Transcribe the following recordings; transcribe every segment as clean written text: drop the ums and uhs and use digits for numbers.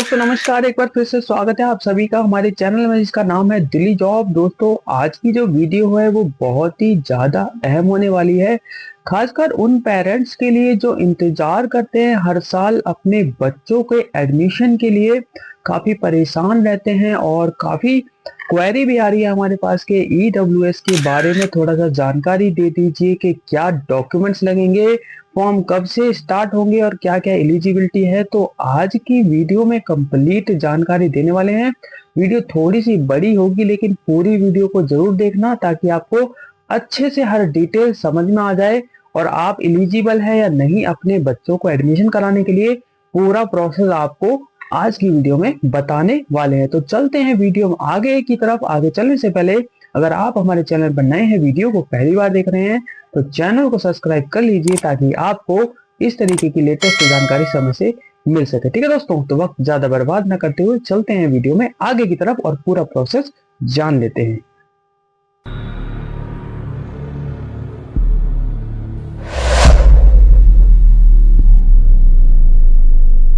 दोस्तों नमस्कार, एक बार फिर से स्वागत है आप सभी का हमारे चैनल में जिसका नाम है दिल्ली जॉब। दोस्तों आज की जो वीडियो है वो बहुत ही ज्यादा अहम होने वाली है, खासकर उन पेरेंट्स के लिए जो इंतजार करते हैं हर साल अपने बच्चों के एडमिशन के लिए, काफी परेशान रहते हैं और काफी क्वेरी भी आ रही है हमारे पास के ईडब्ल्यूएस के बारे में। थोड़ा सा जानकारी दे दीजिए कि क्या डॉक्यूमेंट्स लगेंगे, फॉर्म कब से स्टार्ट होंगे और क्या क्या एलिजिबिलिटी है। तो आज की वीडियो में कंप्लीट जानकारी देने वाले हैं। वीडियो थोड़ी सी बड़ी होगी लेकिन पूरी वीडियो को जरूर देखना ताकि आपको अच्छे से हर डिटेल समझ में आ जाए और आप एलिजिबल है या नहीं अपने बच्चों को एडमिशन कराने के लिए। पूरा प्रोसेस आपको आज की वीडियो में बताने वाले हैं। तो चलते हैं वीडियो में आगे की तरफ। आगे चलने से पहले अगर आप हमारे चैनल पर नए हैं, वीडियो को पहली बार देख रहे हैं, तो चैनल को सब्सक्राइब कर लीजिए ताकि आपको इस तरीके की लेटेस्ट जानकारी समय से मिल सके। ठीक है दोस्तों, तो वक्त ज्यादा बर्बाद न करते हुए चलते हैं वीडियो में आगे की तरफ और पूरा प्रोसेस जान लेते हैं।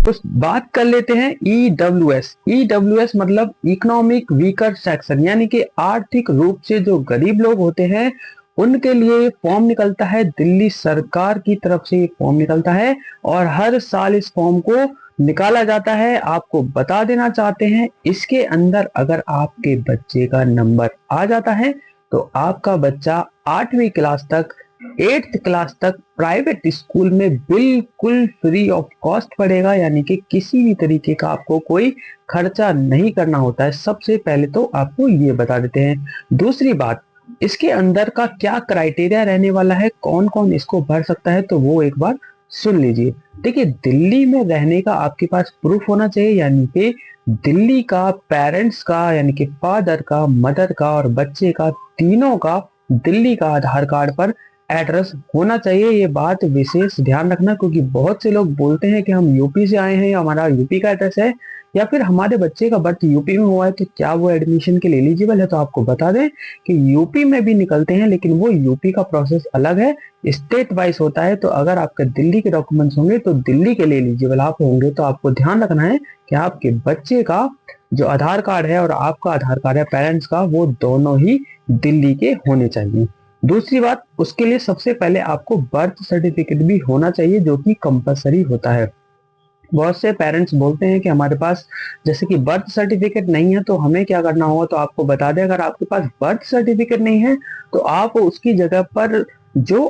तो बात कर लेते हैं ईडब्ल्यूएस। ईडब्ल्यूएस मतलब इकोनॉमिक वीकर सेक्शन, यानी कि आर्थिक रूप से जो गरीब लोग होते हैं उनके लिए फॉर्म निकलता है। दिल्ली सरकार की तरफ से फॉर्म निकलता है और हर साल इस फॉर्म को निकाला जाता है। आपको बता देना चाहते हैं, इसके अंदर अगर आपके बच्चे का नंबर आ जाता है तो आपका बच्चा 8वीं क्लास तक 8th क्लास तक प्राइवेट स्कूल में बिल्कुल फ्री ऑफ कॉस्ट पढ़ेगा, यानी कि किसी भी तरीके का आपको कोई खर्चा नहीं करना होता है। सबसे पहले तो आपको ये बता देते हैं। दूसरी बात, इसके अंदर का क्या क्राइटेरिया रहने वाला है, कौन कौन इसको भर सकता है, तो वो एक बार सुन लीजिए। देखिए, दिल्ली में रहने का आपके पास प्रूफ होना चाहिए, यानी कि दिल्ली का पेरेंट्स का, यानी कि फादर का, मदर का और बच्चे का, तीनों का दिल्ली का आधार कार्ड पर एड्रेस होना चाहिए। ये बात विशेष ध्यान रखना, क्योंकि बहुत से लोग बोलते हैं कि हम यूपी से आए हैं या हमारा यूपी का एड्रेस है या फिर हमारे बच्चे का बर्थ यूपी में हुआ है, तो क्या वो एडमिशन के लिए एलिजिबल है। तो आपको बता दें कि यूपी में भी निकलते हैं, लेकिन वो यूपी का प्रोसेस अलग है, स्टेट वाइज होता है। तो अगर आपके दिल्ली के डॉक्यूमेंट्स होंगे तो दिल्ली के लिए एलिजिबल आप होंगे। तो आपको ध्यान रखना है कि आपके बच्चे का जो आधार कार्ड है और आपका आधार कार्ड है पेरेंट्स का, वो दोनों ही दिल्ली के होने चाहिए। दूसरी बात, उसके लिए सबसे पहले आपको बर्थ सर्टिफिकेट भी होना चाहिए, जो कि कंपलसरी होता है। बहुत से पेरेंट्स बोलते हैं कि हमारे पास जैसे कि बर्थ सर्टिफिकेट नहीं है तो हमें क्या करना होगा। तो आपको बता दें, अगर आपके पास बर्थ सर्टिफिकेट नहीं है तो आप उसकी जगह पर जो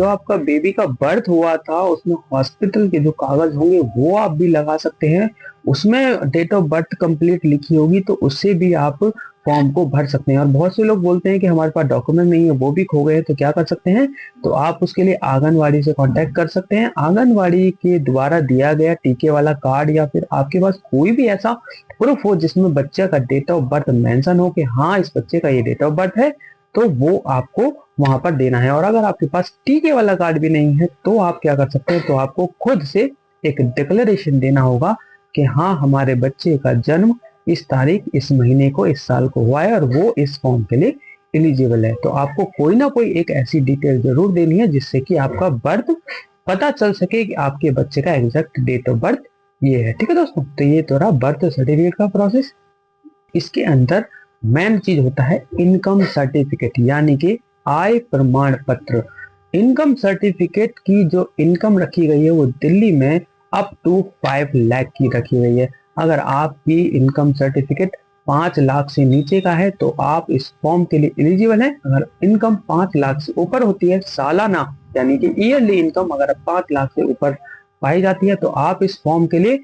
आपका बेबी का बर्थ हुआ था उसमें हॉस्पिटल के जो कागज होंगे वो आप भी लगा सकते हैं। उसमें डेट ऑफ बर्थ कंप्लीट लिखी होगी तो उससे भी आप फॉर्म को भर सकते हैं। और बहुत से लोग बोलते हैं कि हमारे पास डॉक्यूमेंट नहीं है, वो भी खो गए, तो क्या कर सकते हैं, तो आप उसके लिए आंगनवाड़ी से कांटेक्ट कर सकते हैं। आंगनवाड़ी के द्वारा दिया गया टीके वाला कार्ड या फिर आपके पास कोई भी ऐसा प्रूफ हो जिसमें बच्चे का डेट ऑफ बर्थ मेंशन हो कि हाँ इस बच्चे का ये डेट ऑफ बर्थ है, तो वो आपको वहां पर देना है। और अगर आपके पास टीके वाला कार्ड भी नहीं है तो आप क्या कर सकते हैं, तो आपको खुद से एक डिक्लेरेशन देना होगा कि हाँ हमारे बच्चे का जन्म इस तारीख, इस महीने को, इस साल को हुआ है और वो इस फॉर्म के लिए एलिजिबल है। तो आपको कोई ना कोई एक ऐसी डिटेल जरूर देनी है जिससे कि आपका बर्थ पता चल सके कि आपके बच्चे का एग्जैक्ट डेट ऑफ बर्थ ये है। ठीक है दोस्तों, तो ये तो रहा बर्थ सर्टिफिकेट का प्रोसेस। इसके अंदर मेन चीज होता है इनकम सर्टिफिकेट, यानी कि आय प्रमाण पत्र। इनकम सर्टिफिकेट की जो इनकम रखी गई है वो दिल्ली में अप टू 5 लाख की रखी गई है। अगर आपकी इनकम सर्टिफिकेट 5 लाख से नीचे का है तो आप इस फॉर्म के लिए एलिजिबल हैं। अगर इनकम 5 लाख से ऊपर होती है सालाना, यानी कि ईयरली इनकम अगर 5 लाख से ऊपर पाई जाती है तो आप इस फॉर्म के लिए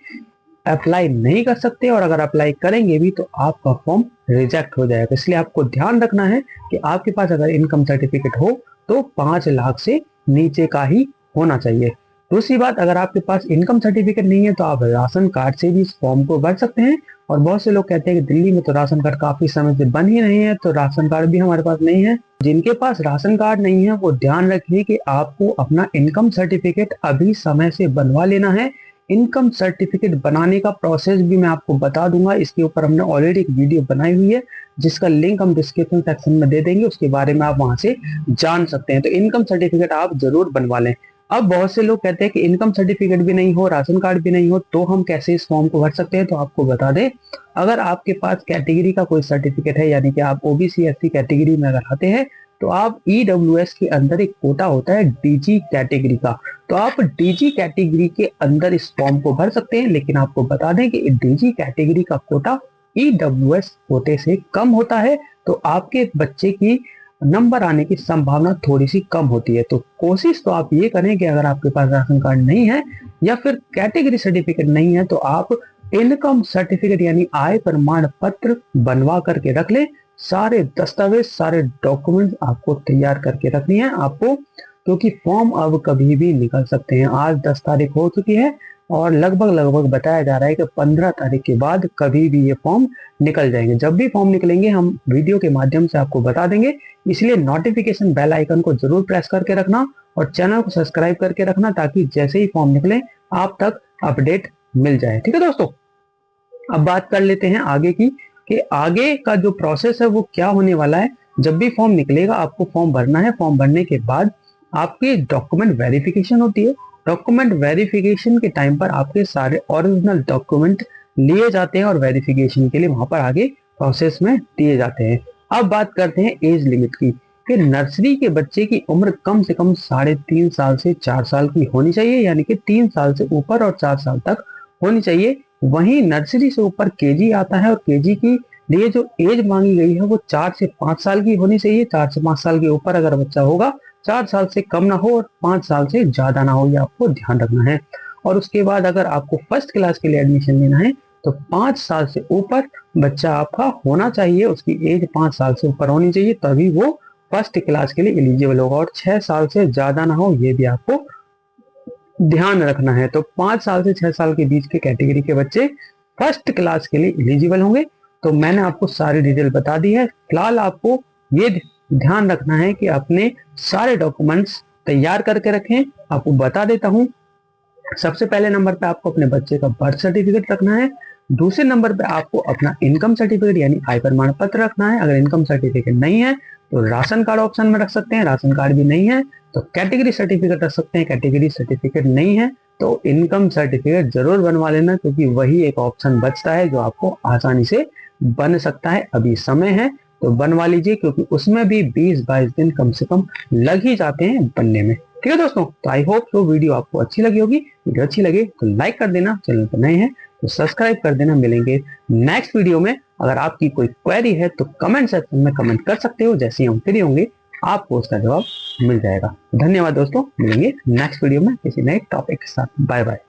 अप्लाई नहीं कर सकते, और अगर अप्लाई करेंगे भी तो आपका फॉर्म रिजेक्ट हो जाएगा। इसलिए आपको ध्यान रखना है कि आपके पास अगर इनकम सर्टिफिकेट हो तो 5 लाख से नीचे का ही होना चाहिए। दूसरी बात, अगर आपके पास इनकम सर्टिफिकेट नहीं है तो आप राशन कार्ड से भी इस फॉर्म को भर सकते हैं। और बहुत से लोग कहते हैं कि दिल्ली में तो राशन कार्ड काफी समय से बन ही नहीं है, तो राशन कार्ड भी हमारे पास नहीं है। जिनके पास राशन कार्ड नहीं है वो ध्यान रखिए कि आपको अपना इनकम सर्टिफिकेट अभी समय से बनवा लेना है। इनकम सर्टिफिकेट बनाने का प्रोसेस भी मैं आपको बता दूंगा, इसके ऊपर हमने ऑलरेडी एक वीडियो बनाई हुई है जिसका लिंक हम डिस्क्रिप्शन सेक्शन में दे देंगे, उसके बारे में आप वहां से जान सकते हैं। तो इनकम सर्टिफिकेट आप जरूर बनवा लें। अब बहुत से लोग कहते हैं कि इनकम सर्टिफिकेट भी नहीं हो, राशन कार्ड भी नहीं हो, तो हम कैसे इस फॉर्म को भर सकते हैं। तो आपको बता दें, अगर आपके पास कैटेगरी का कोई सर्टिफिकेट है, यानी कि आप ओबीसी एससी कैटेगरी में अगर आते हैं, तो आप ईडब्ल्यूएस के अंदर एक कोटा होता है डीजी कैटेगरी का, तो आप डीजी कैटेगरी के अंदर इस फॉर्म को भर सकते हैं। लेकिन आपको बता दें कि डीजी कैटेगरी का कोटा ईडब्ल्यूएस कोटे से कम होता है, तो आपके बच्चे की नंबर आने की संभावना थोड़ी सी कम होती है। तो कोशिश तो आप ये करें कि अगर आपके पास राशन कार्ड नहीं है या फिर कैटेगरी सर्टिफिकेट नहीं है, तो आप इनकम सर्टिफिकेट यानी आय प्रमाण पत्र बनवा करके रख ले। सारे दस्तावेज, सारे डॉक्यूमेंट आपको तैयार करके रखनी है आपको, क्योंकि फॉर्म अब कभी भी निकल सकते हैं। आज 10 तारीख हो चुकी है और लगभग बताया जा रहा है कि 15 तारीख के बाद कभी भी ये फॉर्म निकल जाएंगे। जब भी फॉर्म निकलेंगे हम वीडियो के माध्यम से आपको बता देंगे, इसलिए नोटिफिकेशन बेल आइकन को जरूर प्रेस करके रखना और चैनल को सब्सक्राइब करके रखना, ताकि जैसे ही फॉर्म निकले आप तक अपडेट मिल जाए। ठीक है दोस्तों, अब बात कर लेते हैं आगे की, कि आगे का जो प्रोसेस है वो क्या होने वाला है। जब भी फॉर्म निकलेगा आपको फॉर्म भरना है। फॉर्म भरने के बाद आपकी डॉक्यूमेंट वेरिफिकेशन होती है। डॉक्यूमेंट वेरिफिकेशन के टाइम पर आपके सारे ओरिजिनल डॉक्यूमेंट लिए जाते हैं और वेरिफिकेशन के लिए वहां पर आगे प्रोसेस में दिए जाते हैं। अब बात करते हैं एज लिमिट की, कि नर्सरी के बच्चे की उम्र कम से कम 3.5 साल से 4 साल की होनी चाहिए, यानी कि 3 साल से ऊपर और 4 साल तक होनी चाहिए। वहीं नर्सरी से ऊपर केजी आता है, और केजी की लिए जो एज मांगी गई है वो 4 से 5 साल की होनी चाहिए। 4 से 5 साल के ऊपर अगर बच्चा होगा, 4 साल से कम ना हो और 5 साल से ज्यादा ना हो, ये आपको ध्यान रखना है। और उसके बाद अगर आपको फर्स्ट क्लास के लिए एडमिशन लेना है, तो 5 साल से ऊपर बच्चा आपका होना चाहिए, उसकी एज 5 साल से ऊपर होनी चाहिए, तभी वो फर्स्ट क्लास के लिए एलिजिबल होगा। और 6 साल से ज्यादा ना हो, ये भी आपको ध्यान रखना है। तो 5 साल से 6 साल के बीच के कैटेगरी के बच्चे फर्स्ट क्लास के लिए एलिजिबल होंगे। तो मैंने आपको सारी डिटेल बता दी है। फिलहाल आपको ये ध्यान रखना है कि अपने सारे डॉक्यूमेंट्स तैयार करके रखें। आपको बता देता हूं, सबसे पहले नंबर पे आपको अपने बच्चे का बर्थ सर्टिफिकेट रखना है। दूसरे नंबर पे आपको अपना इनकम सर्टिफिकेट यानी आय प्रमाण पत्र रखना है। अगर इनकम सर्टिफिकेट नहीं है तो राशन कार्ड ऑप्शन में रख सकते हैं। राशन कार्ड भी नहीं है तो कैटेगरी सर्टिफिकेट रख सकते हैं। कैटेगरी सर्टिफिकेट नहीं है तो इनकम सर्टिफिकेट जरूर बनवा लेना, क्योंकि वही एक ऑप्शन बचता है जो आपको आसानी से बन सकता है। अभी समय है तो बनवा लीजिए, क्योंकि उसमें भी 20-22 दिन कम से कम लग ही जाते हैं बनने में। ठीक है दोस्तों, तो आई होप तो वीडियो आपको अच्छी लगी होगी। वीडियो अच्छी लगे तो लाइक कर देना, चैनल पर नए हैं तो सब्सक्राइब कर देना। मिलेंगे नेक्स्ट वीडियो में। अगर आपकी कोई क्वेरी है तो कमेंट सेक्शन में कमेंट कर सकते हो। जैसे ही हम फ्री होंगे आपको उसका जवाब मिल जाएगा। धन्यवाद दोस्तों, मिलेंगे नेक्स्ट वीडियो में किसी नए टॉपिक के साथ। Bye bye.